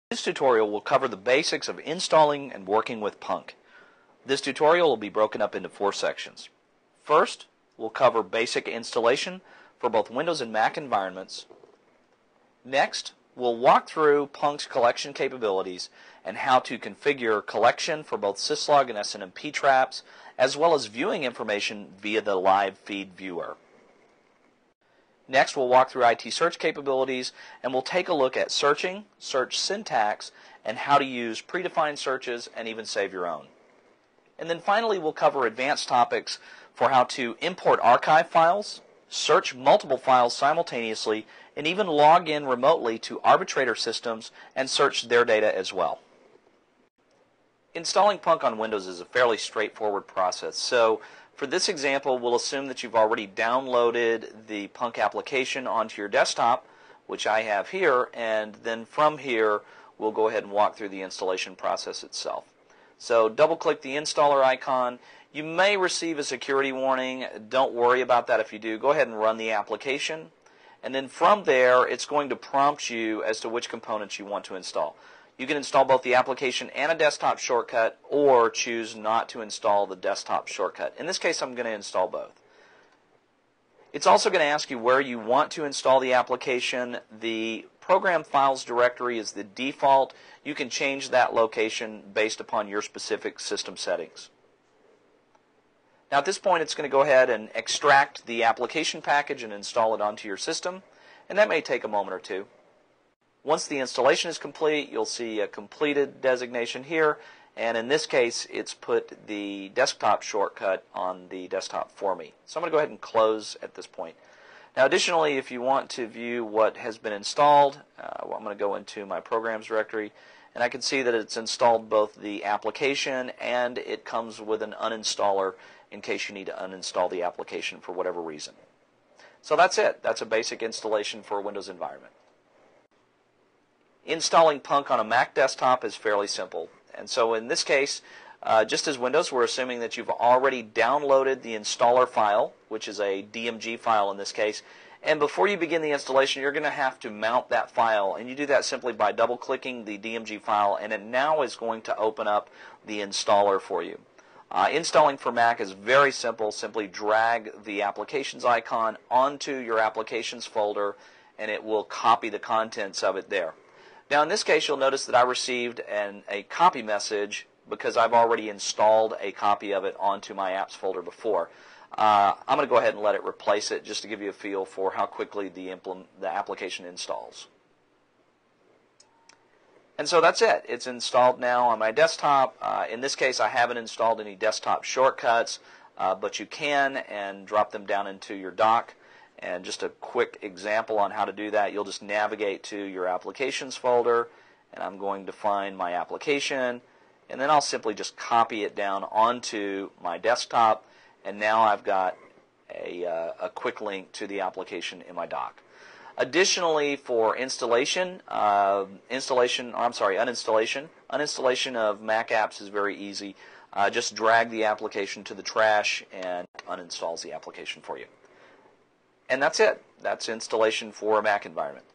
This tutorial will cover the basics of installing and working with PUNQ. This tutorial will be broken up into 4 sections. First, we'll cover basic installation for both Windows and Mac environments. Next, we'll walk through PUNQ's collection capabilities and how to configure collection for both syslog and SNMP traps, as well as viewing information via the live feed viewer. Next, we'll walk through IT search capabilities, and we'll take a look at searching, search syntax, and how to use predefined searches and even save your own. And then finally, we'll cover advanced topics for how to import archive files, search multiple files simultaneously, and even log in remotely to arbitrator systems and search their data as well. Installing PUNQ on Windows is a fairly straightforward process. So for this example, we'll assume that you've already downloaded the PUNQ application onto your desktop, which I have here, and then from here we'll go ahead and walk through the installation process itself. So double-click the installer icon. You may receive a security warning. Don't worry about that if you do. Go ahead and run the application, and then from there it's going to prompt you as to which components you want to install. You can install both the application and a desktop shortcut, or choose not to install the desktop shortcut. In this case, I'm going to install both. It's also going to ask you where you want to install the application. The program files directory is the default. You can change that location based upon your specific system settings. Now at this point, it's going to go ahead and extract the application package and install it onto your system, and that may take a moment or two. Once the installation is complete, you'll see a completed designation here, and in this case it's put the desktop shortcut on the desktop for me. So I'm going to go ahead and close at this point. Now additionally, if you want to view what has been installed, I'm going to go into my programs directory, and I can see that it's installed both the application and it comes with an uninstaller in case you need to uninstall the application for whatever reason. So that's it. That's a basic installation for a Windows environment. Installing PUNQ on a Mac desktop is fairly simple. And so in this case, just as Windows, we're assuming that you've already downloaded the installer file, which is a DMG file in this case. And before you begin the installation, you're going to have to mount that file. And you do that simply by double-clicking the DMG file, and it now is going to open up the installer for you. Installing for Mac is very simple. Simply drag the applications icon onto your applications folder, and it will copy the contents of it there. Now in this case, you'll notice that I received a copy message because I've already installed a copy of it onto my apps folder before. I'm going to go ahead and let it replace it just to give you a feel for how quickly the application installs. And so that's it. It's installed now on my desktop. In this case, I haven't installed any desktop shortcuts, but you can, and drop them down into your dock. And just a quick example on how to do that, you'll just navigate to your applications folder, and I'm going to find my application, and then I'll simply just copy it down onto my desktop, and now I've got a quick link to the application in my dock. Additionally, for uninstallation of Mac apps is very easy. Just drag the application to the trash and it uninstalls the application for you. And that's it. That's installation for a Mac environment.